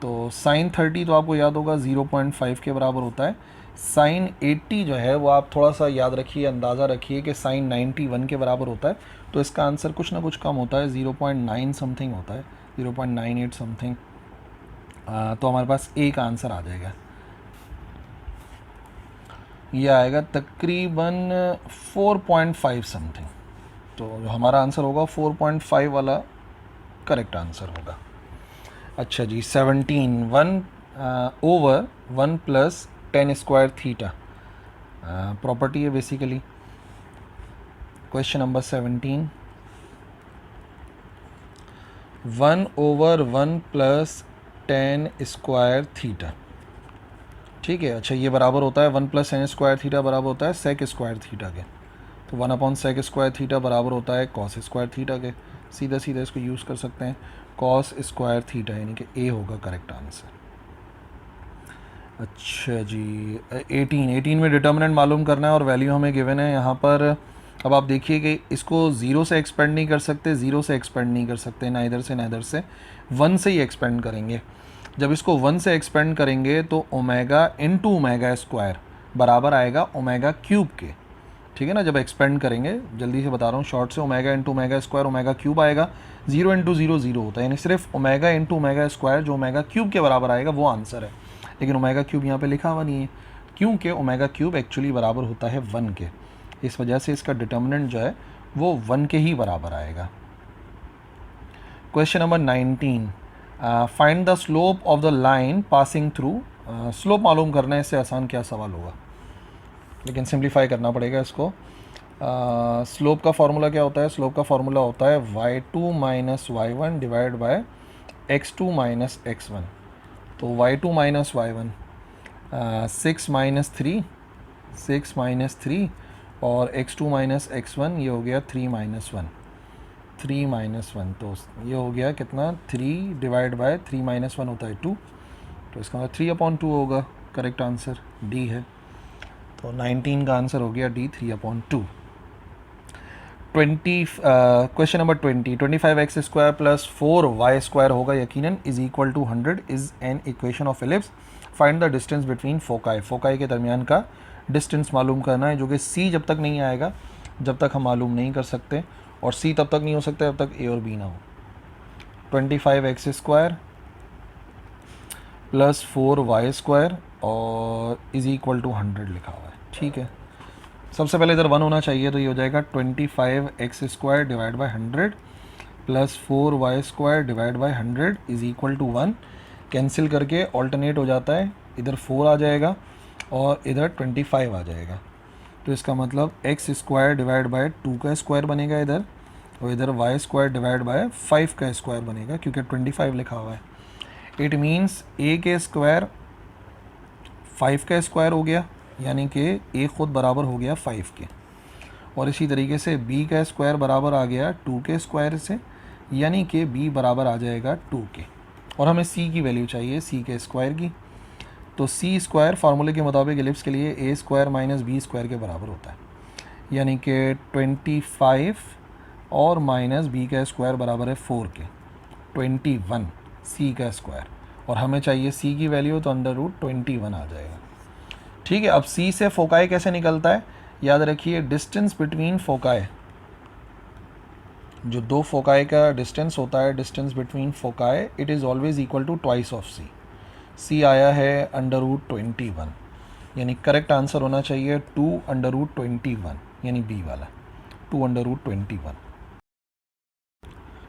A: तो साइन 30 तो आपको याद होगा 0.5 के बराबर होता है। साइन 80 जो है वो आप थोड़ा सा याद रखिए, अंदाज़ा रखिए कि साइन 91 के बराबर होता है। तो इसका आंसर कुछ ना कुछ कम होता है, 0.9 समथिंग होता है, 0.98 समथिंग। तो हमारे पास ए का आंसर आ जाएगा, ये आएगा तकरीबन 4.5 समथिंग। तो जो हमारा आंसर होगा 4.5 वाला करेक्ट आंसर होगा। अच्छा जी, 17 1/1 प्लस 10 स्क्वायर थीटा प्रॉपर्टी है basically. Question number 17, 1/1 plus 10 square theta, ठीक है। अच्छा, ये बराबर होता है 1 प्लस 10 स्क्वायर थीटा बराबर होता है सेक स्क्वायर थीटा के। तो 1 सेक स्क्वायर थीटा बराबर होता है कॉस स्क्वायर थीटा के। सीधा सीधा इसको यूज़ कर सकते हैं, कॉस स्क्वायर थीटा, यानी कि ए होगा करेक्ट आंसर। अच्छा जी, 18 में डिटर्मिनेंट मालूम करना है और वैल्यू हमें गिवन है यहाँ पर। अब आप देखिए कि इसको 0 से एक्सपेंड नहीं कर सकते, 0 से एक्सपेंड नहीं कर सकते, ना इधर से ना इधर से, 1 से ही एक्सपेंड करेंगे। जब इसको 1 से एक्सपेंड करेंगे तो ओमेगा इंटू ओमेगा स्क्वायर बराबर आएगा ओमेगा क्यूब के, ठीक है ना। जब एक्सपेंड करेंगे, जल्दी से बता रहा हूँ शॉर्ट से, omega into omega square omega cube आएगा, 0 इंटू 0 0 होता है, यानी सिर्फ ओमेगा इंटू ओमेगा स्क्वायर जो ओमेगा क्यूब के बराबर आएगा वो आंसर है। लेकिन ओमेगा क्यूब यहाँ पे लिखा हुआ नहीं है, क्योंकि ओमेगा क्यूब एक्चुअली बराबर होता है 1 के, इस वजह से इसका डिटर्मिनेंट जो है वो 1 के ही बराबर आएगा। Question number 19, find the slope of the line passing through. Slope मालूम करना है, इससे आसान क्या सवाल होगा, लेकिन सिंप्लीफाई करना पड़ेगा इसको। स्लोप का फार्मूला क्या होता है? स्लोप का फार्मूला होता है y2 minus y1 divide by x2 minus x1। तो y2 minus y1 6 minus 3, 6 minus 3, और x2 माइनस x1 ये हो गया 3 माइनस 1, 3 माइनस 1। तो ये हो गया कितना, 3 डिवाइड बाय 3 माइनस 1 होता है 2, तो इसका मतलब 3/2 होगा। करेक्ट आंसर डी है। तो 19 का आंसर हो गया D, 3/2। Question number 20, 25x square plus 4y square होगा यकीनन is equal to 100 is an equation of ellipse. Find the distance between foci. Foci के दरमियान का डिस्टेंस मालूम करना है, जो कि c जब तक नहीं आएगा जब तक हम मालूम नहीं कर सकते, और c तब तक नहीं हो सकता जब तक a और b ना हो। 25x square plus 4y square और इज इक्वल टू 100 लिखा हुआ है, ठीक है। सबसे पहले इधर 1 होना चाहिए, तो ये हो जाएगा 25x square divide by 100 plus 4y square divide by 100 is equal to 1। Cancel करके ऑल्टरनेट हो जाता है, इधर 4 आ जाएगा और इधर 25 आ जाएगा। तो इसका मतलब x स्क्वायर डिवाइड बाई 2 का स्क्वायर बनेगा इधर, और इधर y स्क्वायर डिवाइड बाई 5 का स्क्वायर बनेगा, क्योंकि 25 लिखा हुआ है। इट मीन्स a के स्क्वायर 5 का स्क्वायर हो गया, यानी कि a खुद बराबर हो गया 5 के, और इसी तरीके से b का स्क्वायर बराबर आ गया 2 के स्क्वायर से, यानी कि b बराबर आ जाएगा 2 के। और हमें c की वैल्यू चाहिए c के स्क्वायर की, तो c स्क्वायर फार्मूले के मुताबिक एलिप्स के लिए a square minus b square के बराबर होता है, यानी कि 25 और माइनस b का स्क्वायर बराबर है 4 के, 21 c का स्क्वायर, और हमें चाहिए c की वैल्यू, तो अंडर रूट 21 आ जाएगा, ठीक है। अब c से फोकाई कैसे निकलता है? याद रखिए डिस्टेंस बिटवीन फोकाई, जो दो फोकाई का डिस्टेंस होता है, distance between foci, it is always equal to twice of c आया है अंडर रूट 21, यानी करेक्ट आंसर होना चाहिए 2 अंडर रूट 21, यानी बी वाला 2 under root 21।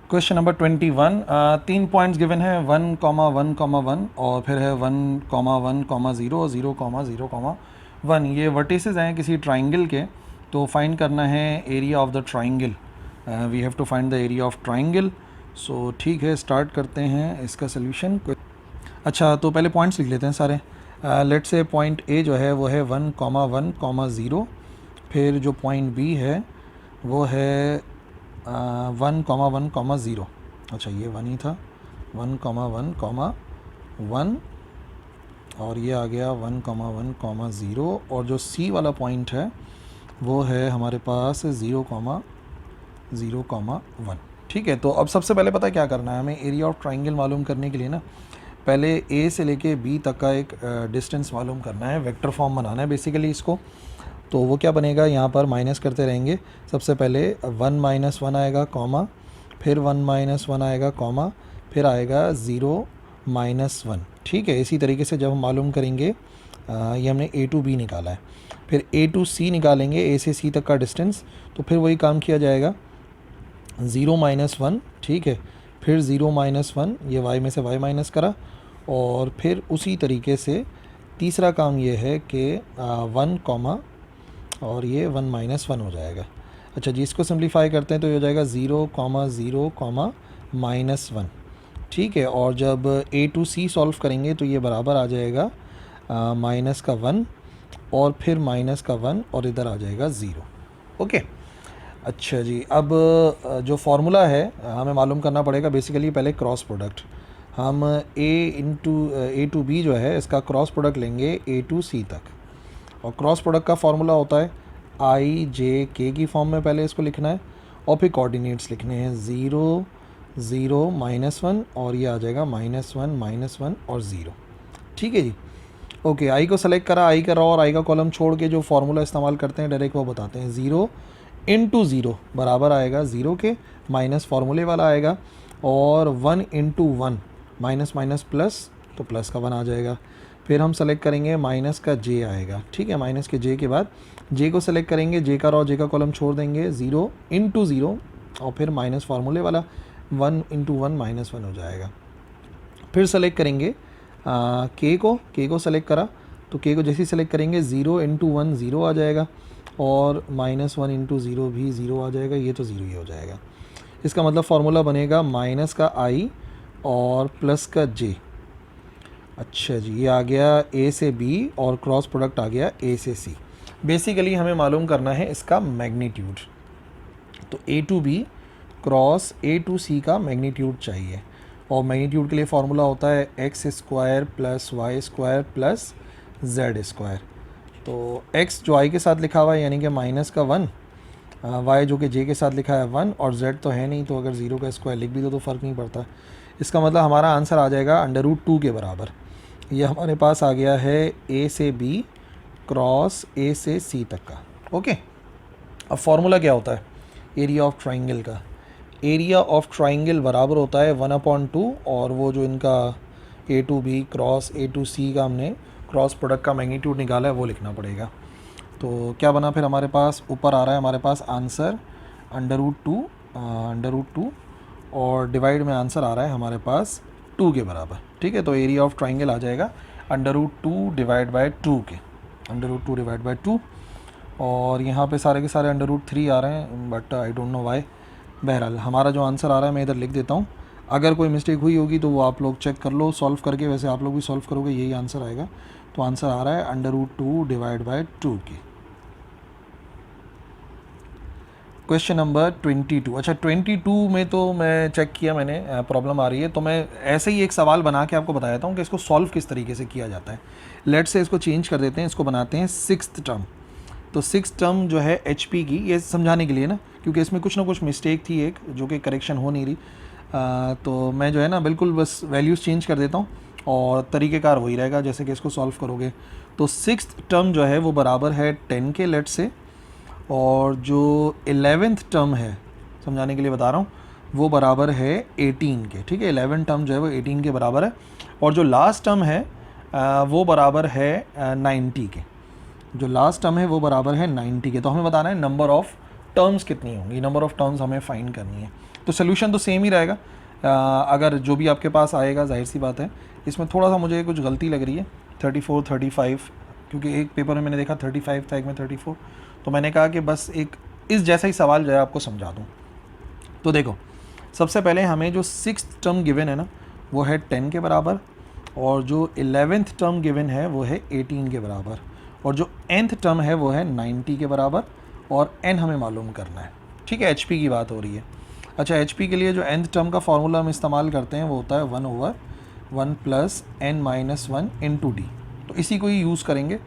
A: Question number 21, 3 points given है 1,1,1 और फिर है 1,1,0 और 0,0,1। ये वर्टिसेस हैं किसी ट्राइंगल के, तो फाइंड करना है area of the triangle. We have to find the area of triangle. So ठीक है, स्टार्ट करते हैं इसका सोल्यूशन। अच्छा, तो पहले पॉइंट्स लिख लेते हैं सारे। लेट से पॉइंट ए जो है वो है 1,1,0, फिर जो पॉइंट बी है वो है 1,1,0। अच्छा, ये 1 ही था, 1,1,1, और ये आ गया 1,1,0, और जो सी वाला पॉइंट है वो है हमारे पास 0,0,1। ठीक है, तो अब सबसे पहले पता है क्या करना है हमें, एरिया ऑफ ट्राइंगल मालूम करने के लिए ना पहले ए से लेके बी तक का एक डिस्टेंस मालूम करना है, वेक्टर फॉर्म बनाना है बेसिकली इसको। तो वो क्या बनेगा, यहाँ पर माइनस करते रहेंगे। सबसे पहले 1 - 1 आएगा कॉमा, फिर 1 - 1 आएगा कॉमा, फिर आएगा 0 - 1। ठीक है, इसी तरीके से जब हम मालूम करेंगे ये हमने A to B निकाला है, फिर A to C निकालेंगे, A से C तक का डिस्टेंस, तो फिर वही काम किया जाएगा 0 - 1। ठीक है, फिर 0 - 1, ये y में से y माइनस करा, और फिर उसी तरीके से तीसरा काम ये है कि 1 कॉमा और ये 1 - 1 हो जाएगा। अच्छा जी, इसको सिंप्लीफाई करते हैं तो ये हो जाएगा 0, 0, -1। ठीक है, और जब A to C सॉल्व करेंगे तो ये बराबर आ जाएगा -1 और फिर -1 और इधर आ जाएगा 0। ओके, अच्छा जी, अब जो फार्मूला है हमें मालूम करना पड़ेगा बेसिकली पहले क्रॉस प्रोडक्ट। हम A to B जो है इसका क्रॉस प्रोडक्ट लेंगे A to C तक, और क्रॉस प्रोडक्ट का फार्मूला होता है I J K की फॉर्म में पहले इसको लिखना है, और फिर कोऑर्डिनेट्स लिखने हैं 0, 0, -1 और ये आ जाएगा -1 और 0। ठीक है जी, ओके, आई को सेलेक्ट करा, आई करा और आई का कॉलम छोड़ के जो फार्मूला इस्तेमाल करते हैं डायरेक्ट वो बताते हैं। 0 × 0 बराबर आएगा 0 के, माइनस फार्मूले वाला आएगा, और 1 × 1 माइनस माइनस प्लस, तो प्लस का 1 आ जाएगा। फिर हम सेलेक्ट करेंगे माइनस का j आएगा। ठीक है, माइनस के j के बाद j को सेलेक्ट करेंगे, j का रो j का कॉलम छोड़ देंगे, 0 × 0 और फिर माइनस फार्मूले वाला 1 × 1 -1 हो जाएगा। फिर सेलेक्ट करेंगे k को सेलेक्ट करा, तो k को जैसे ही सेलेक्ट करेंगे 0 × 1 0 आ जाएगा, और -1 × 0 भी 0 आ जाएगा, ये तो 0 ही हो जाएगा। इसका मतलब फार्मूला बनेगा माइनस का i और प्लस का j। अच्छा जी, ये आ गया A से B और क्रॉस प्रोडक्ट आ गया A से C। बेसिकली हमें मालूम करना है इसका मैग्नीट्यूड, तो A to B cross A to C का मैग्नीट्यूड चाहिए, और मैग्नीट्यूड के लिए फार्मूला होता है x² + y² + z²। तो x जो i के साथ लिखा हुआ है यानी कि -1, y जो कि j के साथ लिखा है 1, और z तो है नहीं, तो अगर 0 का स्क्वायर लिख भी दो तो फ़र्क नहीं पड़ता। इसका मतलब हमारा आंसर आ जाएगा √2 के बराबर। ये हमारे पास आ गया है A से B क्रॉस A से C तक का। ओके, अब फार्मूला क्या होता है एरिया ऑफ ट्राइंगल का? एरिया ऑफ ट्राइंगल बराबर होता है 1/2, और वो जो इनका A to B cross A to C का हमने क्रॉस प्रोडक्ट का मैग्नीट्यूड निकाला है वो लिखना पड़ेगा। तो क्या बना फिर हमारे पास, ऊपर आ रहा है हमारे पास आंसर √2 और डिवाइड में आंसर आ रहा है हमारे पास 2 के बराबर। ठीक है, तो एरिया ऑफ ट्राइंगल आ जाएगा √2 / 2 के, √2 / 2, और यहाँ पे सारे के सारे √3 आ रहे हैं, but I don't know why. बहरहाल हमारा जो आंसर आ रहा है मैं इधर लिख देता हूँ, अगर कोई मिस्टेक हुई होगी तो वो आप लोग चेक कर लो सॉल्व करके, वैसे आप लोग भी सॉल्व करोगे यही आंसर आएगा। तो आंसर आ रहा है √2 / 2 के। Question number 22। अच्छा, 22 में तो मैं चेक किया मैंने, प्रॉब्लम आ रही है, तो मैं ऐसे ही एक सवाल बना के आपको बताया हूँ कि इसको सॉल्व किस तरीके से किया जाता है। लेट से इसको चेंज कर देते हैं, इसको बनाते हैं 6th टर्म। तो 6th टर्म जो है HP की, ये समझाने के लिए ना, क्योंकि इसमें कुछ ना कुछ मिस्टेक थी एक जो कि करेक्शन हो नहीं रही, तो मैं जो है ना बिल्कुल बस वैल्यूज़ चेंज कर देता हूँ और तरीक़ेकार वही रहेगा जैसे कि इसको सॉल्व करोगे। तो 6th टर्म जो है वो बराबर है 10 के, लेट से, और जो 11th टर्म है समझाने के लिए बता रहा हूँ वो बराबर है 18 के। ठीक है, 11 टर्म जो है वो 18 के बराबर है, और जो लास्ट टर्म है वो बराबर है 90 के। जो लास्ट टर्म है वो बराबर है 90 के। तो हमें बताना है नंबर ऑफ़ टर्म्स कितनी होंगी, नंबर ऑफ़ टर्म्स हमें फाइंड करनी है। तो सोल्यूशन तो सेम ही रहेगा, अगर जो भी आपके पास आएगा, जाहिर सी बात है। इसमें थोड़ा सा मुझे कुछ गलती लग रही है, 34, 35, क्योंकि एक पेपर में मैंने देखा 35 था, एक में 34, तो मैंने कहा कि बस एक इस जैसा ही सवाल जो है आपको समझा दूँ। तो देखो, सबसे पहले हमें जो 6th टर्म गिवन है ना वो है 10 के बराबर, और जो 11th टर्म गिवन है वो है 18 के बराबर, और जो nth टर्म है वो है 90 के बराबर, और n हमें मालूम करना है। ठीक है, HP की बात हो रही है। अच्छा, HP के लिए जो nth टर्म का फार्मूला हम इस्तेमाल करते हैं वो होता है 1/1 + n - 1 × d। तो इसी को ही यूज़ करेंगे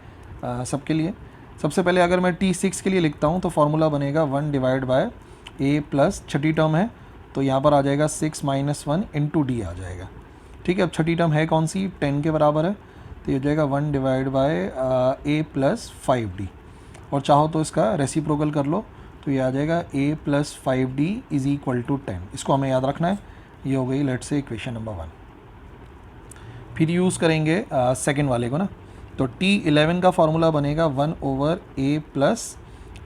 A: सबके लिए। सबसे पहले अगर मैं T6 के लिए लिखता हूँ तो फार्मूला बनेगा 1 डिवाइड बाय ए प्लस छठी टर्म है तो यहाँ पर आ जाएगा 6 माइनस 1 इंटू डी आ जाएगा। ठीक है, अब छठी टर्म है कौन सी, 10 के बराबर है, तो ये हो जाएगा 1 डिवाइड बाय ए प्लस 5d, और चाहो तो इसका रेसिप्रोकल कर लो तो ये आ जाएगा a plus 5d is equal to 10। इसको हमें याद रखना है। ये हो गई लेट्स से इक्वेशन नंबर 1। फिर यूज़ करेंगे सेकेंड वाले को ना, तो T11 का फार्मूला बनेगा 1 over a plus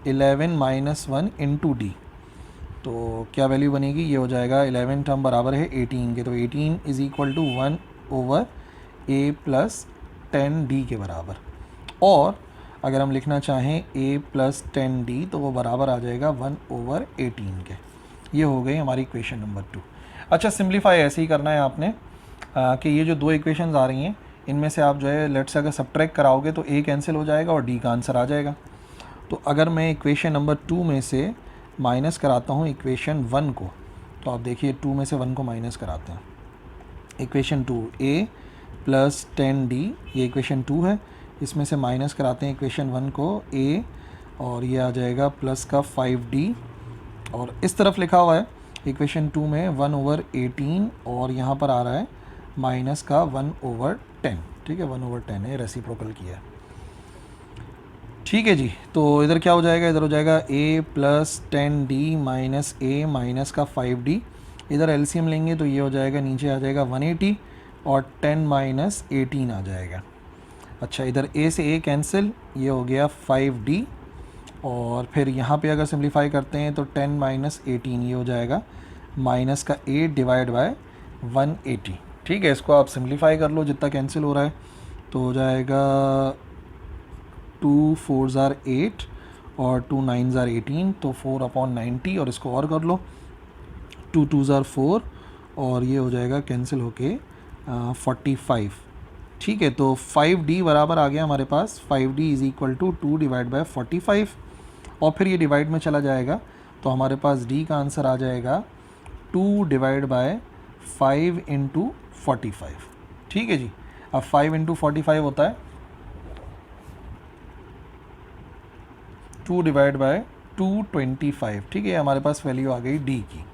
A: 11 minus 1 into D. तो क्या वैल्यू बनेगी, ये हो जाएगा 11 टर्म बराबर है 18 के, तो 18 is equal to 1 over a plus 10d के बराबर। और अगर हम लिखना चाहें a प्लस 10d तो वो बराबर आ जाएगा 1 ओवर 18 के। ये हो गई हमारी इक्वेशन नंबर 2। अच्छा, सिंप्लीफाई ऐसे ही करना है आपने कि ये जो दो इक्वेशंस आ रही हैं इनमें से आप जो है लेट्स से अगर सब्ट्रैक्ट कराओगे तो a कैंसिल हो जाएगा और d का आंसर आ जाएगा। तो अगर मैं इक्वेशन नंबर 2 में से माइनस कराता हूँ इक्वेशन 1 को, तो आप देखिए 2 में से 1 को माइनस कराते हैं। इक्वेशन 2 a प्लस 10d, ये इक्वेशन 2 है, इसमें से माइनस कराते हैं इक्वेशन 1 को a, और ये आ जाएगा प्लस का 5d, और इस तरफ लिखा हुआ है इक्वेशन 2 में 1 ओवर 18 और यहाँ पर आ रहा है माइनस का 1 ओवर 10। ठीक है, 1 ओवर 10 है, रेसिप्रोकल किया है। ठीक है जी, तो इधर क्या हो जाएगा, इधर हो जाएगा a plus 10d minus a minus का 5d। इधर एलसीएम लेंगे तो ये हो जाएगा, नीचे आ जाएगा 180 और 10 माइनस 18 आ जाएगा। अच्छा, इधर a से a कैंसिल, ये हो गया 5d, और फिर यहाँ पे अगर सिंप्लीफाई करते हैं तो 10 माइनस 18 ये हो जाएगा माइनस का 8 डिवाइड बाय 180। ठीक है, इसको आप सिंप्लीफाई कर लो जितना कैंसिल हो रहा है, तो हो जाएगा 2 4s are 8 और 2 9s are 18, तो 4/90, और इसको और कर लो 2 2s are 4 और ये हो जाएगा कैंसिल होके 45। ठीक है, तो 5d बराबर आ गया हमारे पास, 5d is equal to 2 divide by 45, और फिर ये डिवाइड में चला जाएगा तो हमारे पास d का आंसर आ जाएगा 2 डिवाइड बाय 5 इंटू 45। ठीक है जी, अब 5 इंटू 45 होता है 2 डिवाइड बाय 225। ठीक है, हमारे पास वैल्यू आ गई d की,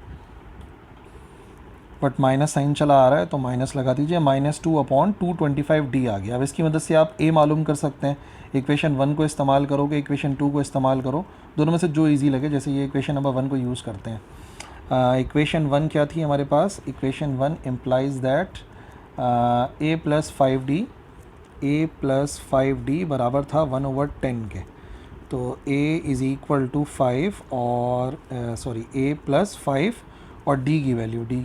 A: बट माइनस साइन चला आ रहा है तो माइनस लगा दीजिए, -2/225d आ गया। अब इसकी मदद से आप a मालूम कर सकते हैं, इक्वेशन 1 को इस्तेमाल करोगे, इक्वेशन 2 को इस्तेमाल करो, दोनों में से जो इजी लगे। जैसे ये इक्वेशन नंबर 1 को यूज़ करते हैं। इक्वेशन 1 क्या थी हमारे पास, equation 1 implies that a plus 5d बराबर था 1 ओवर 10 के, तो a इज़ इक्वल टू 5 और a प्लस 5 और d की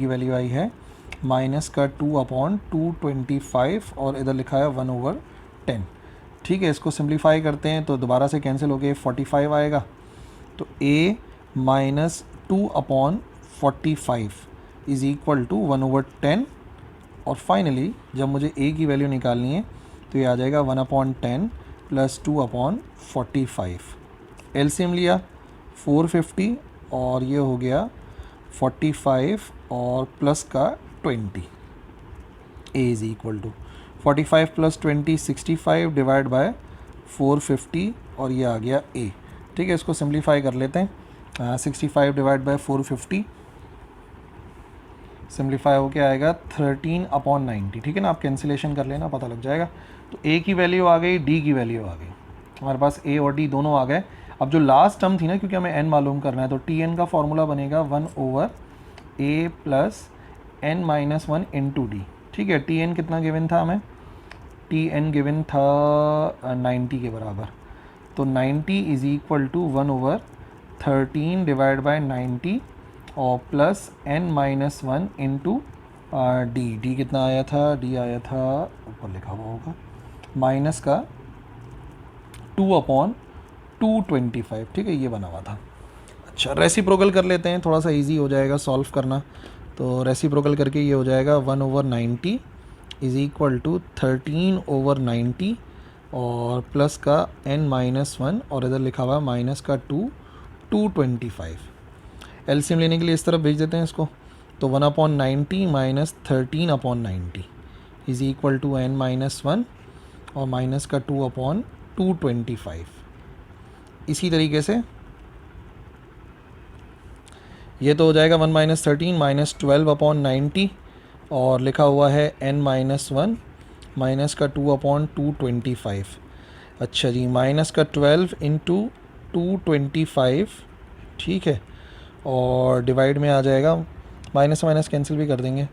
A: वैल्यू आई है माइनस का 2/225 और इधर लिखा है 1 ओवर 10। ठीक है, इसको सिंप्लीफाई करते हैं तो दोबारा से कैंसिल हो गए 45 आएगा, तो a minus 2/45 is equal to 1 over 10, और फाइनली जब मुझे a की वैल्यू निकालनी है तो ये आ जाएगा 1/10 प्लस 2/45। एलसीएम लिया 450 और ये हो गया 45 और प्लस का 20, a is equal to 45 plus 20 65 divide by 450 और ये आ गया a। ठीक है, इसको सिंप्लीफाई कर लेते हैं। 65 डिवाइड बाय 450 सिंप्लीफाई होके आएगा 13/90। ठीक है ना, आप कैंसिलेशन कर लेना, पता लग जाएगा। तो a की वैल्यू आ गई, d की वैल्यू आ गई, हमारे पास a और d दोनों आ गए। अब जो लास्ट टर्म थी ना, क्योंकि हमें n मालूम करना है, तो tn का फॉर्मूला बनेगा 1 over a plus n minus 1 into D. ठीक है, tn कितना गिवन था हमें, tn गिवन था 90 के बराबर, तो 90 is equal to 1 over 13 divide by 90 और plus n minus 1 into d कितना आया था, d आया था ऊपर लिखा हुआ होगा माइनस का 2/225। ठीक है, ये बना हुआ था। अच्छा, रेसिप्रोकल कर लेते हैं, थोड़ा सा इजी हो जाएगा सॉल्व करना। तो रेसिप्रोकल करके ये हो जाएगा 1 over 90 is equal to 13 over 90 और प्लस का n माइनस 1 और इधर लिखा हुआ माइनस का 225। एलसीएम लेने के लिए इस तरफ भेज देते हैं इसको, तो 1/90 minus 13/90 is equal to n minus 1 और माइनस का 2/225। इसी तरीके से ये तो हो जाएगा 1 माइनस 13 माइनस 12/90 और लिखा हुआ है n-1 माइनस का 2/225। अच्छा जी, माइनस का 12 इंटू 225, ठीक है, और डिवाइड में आ जाएगा, माइनस माइनस कैंसिल भी कर देंगे,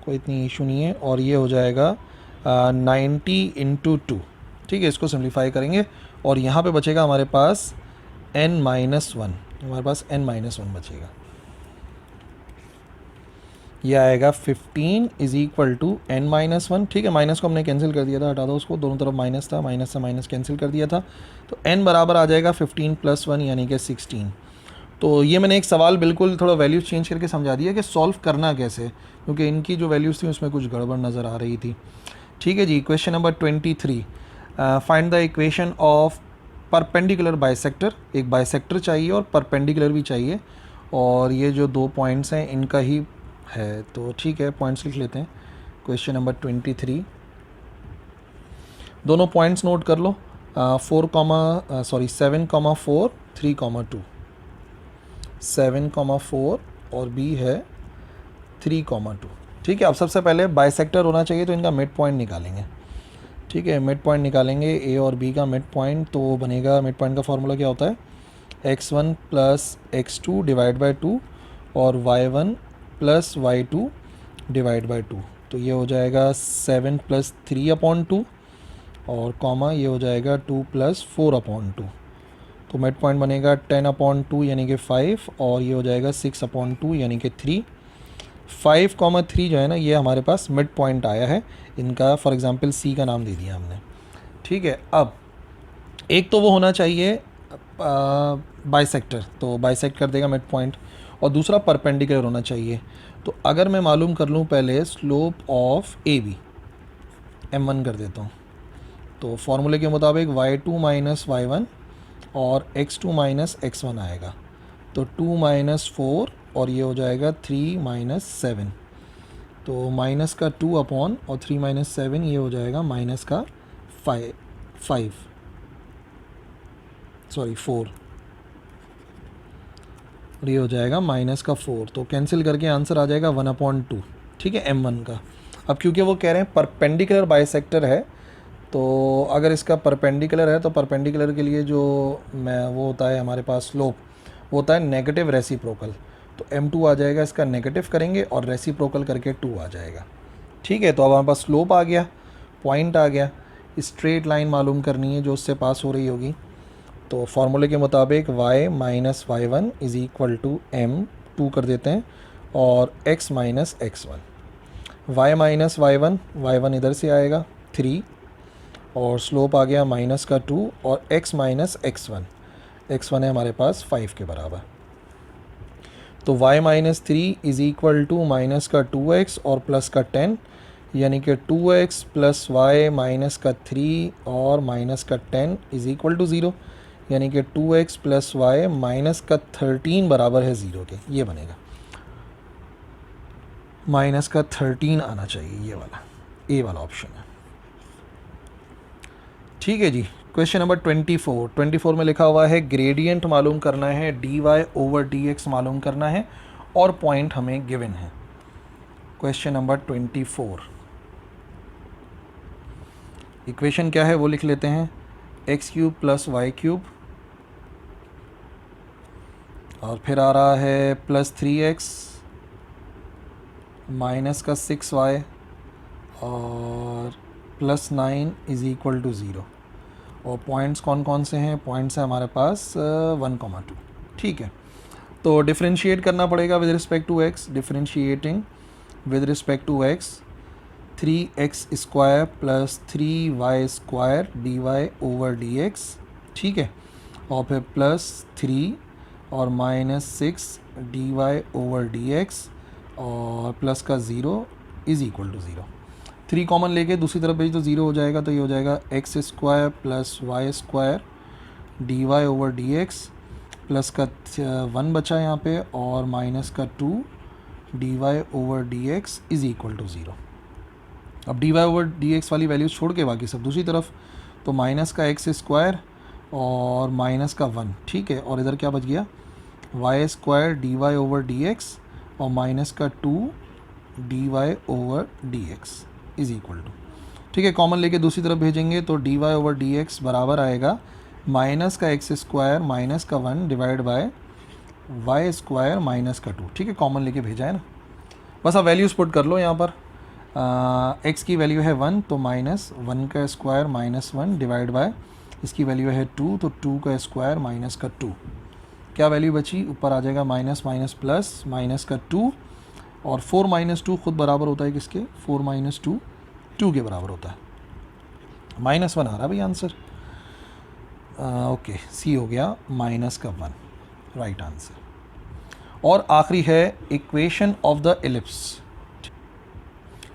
A: कोई इतनी इशू नहीं है, और ये हो जाएगा 90 इंटू 2, ठीक है, इसको सिंप्लीफाई करेंगे और यहाँ पे बचेगा हमारे पास n-1, हमारे पास n-1 बचेगा। ये आएगा 15 इज इक्वल टू n-1, ठीक है, माइनस को हमने कैंसिल कर दिया था, हटा दो उसको, दोनों तरफ माइनस था, माइनस से माइनस कैंसिल कर दिया था, तो n बराबर आ जाएगा 15 + 1 यानी कि 16। तो ये मैंने एक सवाल बिल्कुल थोड़ा वैल्यूज चेंज करके समझा दिया कि सॉल्व करना कैसे, क्योंकि इनकी जो वैल्यूज़ थी उसमें कुछ गड़बड़ नज़र आ रही थी। ठीक है जी, question number 23, find the equation of perpendicular bisector. एक बाइसेक्टर चाहिए और परपेंडिकुलर भी चाहिए, और ये जो 2 पॉइंट्स हैं इनका ही है, तो ठीक है, पॉइंट्स लिख लेते हैं। क्वेश्चन नंबर 23, दोनों पॉइंट्स नोट कर लो, 7,4 3,2, 7,4 और बी है 3,2। ठीक है, अब सबसे पहले बाइसेक्टर होना चाहिए तो इनका मिड पॉइंट निकालेंगे। ठीक है, मिड पॉइंट निकालेंगे, ए और बी का मिड पॉइंट, तो बनेगा, मिड पॉइंट का फॉर्मूला क्या होता है, x1 + x2 डिवाइड बाई 2 और y1 + y2 डिवाइड बाई 2, तो ये हो जाएगा 7 + 3/2 और कॉमा ये हो जाएगा 2 + 4/2, तो मिड पॉइंट बनेगा 10/2 यानी कि 5 और ये हो जाएगा 6/2 यानी कि 3। 5,3 जो है ना, ये हमारे पास मिड पॉइंट आया है इनका, फॉर एग्जांपल सी का नाम दे दिया हमने। ठीक है, अब एक तो वो होना चाहिए बाइसेक्टर, तो बाइसेक्ट कर देगा मिड पॉइंट, और दूसरा परपेंडिकुलर होना चाहिए। तो अगर मैं मालूम कर लूँ पहले slope of A B, m1 कर देता हूँ, तो फॉर्मूले के मुताबिक y2 - y1 और x2 - x1 आएगा, तो 2 - 4 और ये हो जाएगा 3 - 7, तो माइनस का 2 अपॉन और 3 - 7 ये हो जाएगा माइनस का 4, और ये हो जाएगा माइनस का 4, तो कैंसिल करके आंसर आ जाएगा 1/2। ठीक है, m1 का। अब क्योंकि वो कह रहे हैं परपेंडिकुलर बाइसेक्टर है, तो अगर इसका परपेंडिकुलर है तो परपेंडिकुलर के लिए जो वो होता है हमारे पास स्लोप, वो होता है नेगेटिव रेसिप्रोकल, तो m2 आ जाएगा, इसका नेगेटिव करेंगे और रेसिप्रोकल करके 2 आ जाएगा। ठीक है, तो अब हमारे पास स्लोप आ गया, पॉइंट आ गया, स्ट्रेट लाइन मालूम करनी है जो उससे पास हो रही होगी, तो फॉर्मूले के मुताबिक y - y1 is equal to m2 कर देते हैं और x - x1, y - y1 इधर से आएगा 3 और स्लोप आ गया माइनस का 2 और x - x1 है हमारे पास 5 के बराबर, तो y - 3 is equal to minus का 2x और प्लस का 10 यानी कि 2x + y माइनस का 3 और माइनस का 10 इज़ इक्वल टू 0, यानी कि 2x + y माइनस का 13 बराबर है 0 के, ये बनेगा, माइनस का 13 आना चाहिए, ये वाला ए वाला ऑप्शन है। ठीक है जी, क्वेश्चन नंबर 24 में लिखा हुआ है ग्रेडियंट मालूम करना है, dy/dx मालूम करना है और पॉइंट हमें गिवन है। क्वेश्चन नंबर 24, इक्वेशन क्या है वो लिख लेते हैं, x³ + y³ और फिर आ रहा है +3x माइनस का 6y और +9 इज़ इक्वल टू 0, और पॉइंट्स कौन कौन से हैं, पॉइंट्स हैं हमारे पास 1,2। ठीक है, तो डिफरेंशिएट करना पड़ेगा with respect to x, differentiating with respect to x, 3x² + 3y² dy/dx, ठीक है, और फिर +3 और -6 dy/dx और प्लस का 0 इज़ इक्वल टू 0। 3 कॉमन लेके दूसरी तरफ भेज तो 0 हो जाएगा, तो ये हो जाएगा x² + y² dy/dx प्लस का 1 बचा यहाँ पे और माइनस का 2 dy/dx इज़ इक्वल टू 0। अब dy/dx वाली वैल्यूज छोड़ के बाकी सब दूसरी तरफ, तो माइनस का x² और माइनस का 1, ठीक है। और इधर क्या बच गया, y square d y over d x और माइनस का 2 d y over d x is equal to, ठीक है। कॉमन लेके दूसरी तरफ भेजेंगे तो d y over d x बराबर आएगा माइनस का एक्स स्क्वायर माइनस का 1 divide by y square minus का 2, ठीक है। कॉमन लेके भेजा है ना, बस आप वैल्यूज़ पुट कर लो यहाँ पर। एक्स की वैल्यू है 1 तो माइनस 1 का स्क्वायर माइनस 1 डिवाइड बाय, इसकी वैल्यू है 2 तो 2 का स्क्वायर माइनस का 2। क्या वैल्यू बची, ऊपर आ जाएगा माइनस माइनस प्लस माइनस का 2, और 4 माइनस 2 खुद बराबर होता है किसके, 4 माइनस 2 2 के बराबर होता है। -1 आ रहा भाई आंसर। ओके, सी हो गया माइनस का 1, राइट आंसर। और आखिरी है equation of the ellipse.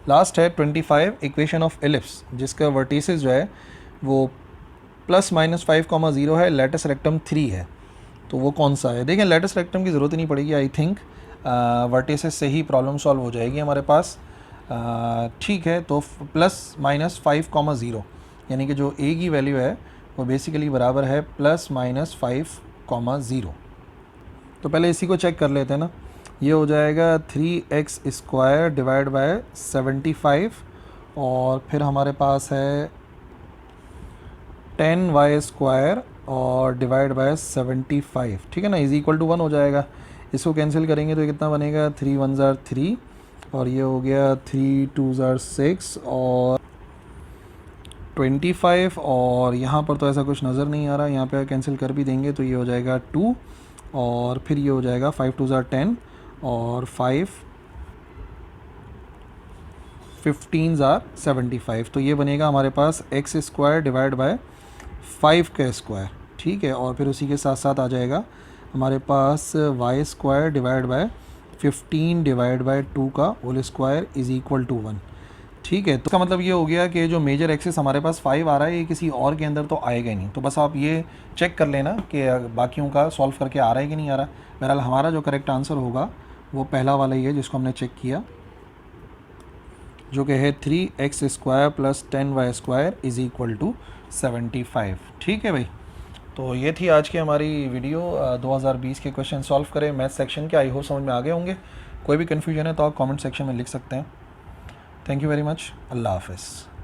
A: Last है 25 इक्वेशन ऑफ एलिप्स, जिसका वर्टिसेस जो है वो +-5,0 है, लेटस रेक्टम 3 है। तो वो कौन सा है, देखें लेटस रेक्टम की ज़रूरत ही नहीं पड़ेगी, आई थिंक वर्टिसेस से ही प्रॉब्लम सॉल्व हो जाएगी हमारे पास, ठीक है। तो +-5,0 यानी कि जो ए की वैल्यू है वो बेसिकली बराबर है +-5,0। तो पहले इसी को चेक कर लेते हैं ना, ये हो जाएगा 3x स्क्वायर डिवाइड बाय 75, और फिर हमारे पास है 10y स्क्वायर और डिवाइड बाय 75, ठीक है ना, इज़ इक्वल टू 1 हो जाएगा। इसको कैंसिल करेंगे तो ये कितना बनेगा, 3 1 ज़ार 3, और ये हो गया 3 2 ज़ार 6 और 25, और यहाँ पर तो ऐसा कुछ नज़र नहीं आ रहा, यहाँ पे कैंसिल कर भी देंगे तो ये हो जाएगा 2, और फिर ये हो जाएगा 5 2 ज़ार 10 और 5 15 ज़ार 75। तो ये बनेगा हमारे पास एक्स स्क्वायर डिवाइड बाय 5 का स्क्वायर, ठीक है। और फिर उसी के साथ साथ आ जाएगा हमारे पास y square divide by 15 divide by 2 का whole square is equal to 1, ठीक है। तो इसका मतलब ये हो गया कि जो मेजर एक्सिस हमारे पास 5 आ रहा है ये किसी और के अंदर तो आएगा ही नहीं। तो बस आप ये चेक कर लेना कि बाकियों का सॉल्व करके आ रहा है कि नहीं आ रहा। बहरहाल हमारा जो करेक्ट आंसर होगा वो पहला वाला ही है जिसको हमने चेक किया, जो कि है 3x square plus 10y square is equal to 75, ठीक है भाई। तो ये थी आज की हमारी वीडियो, 2020 के क्वेश्चन सॉल्व करें मैथ सेक्शन के। आई होप समझ में आ गए होंगे। कोई भी कन्फ्यूजन है तो आप कमेंट सेक्शन में लिख सकते हैं। Thank you very much. अल्लाह हाफ़िज़।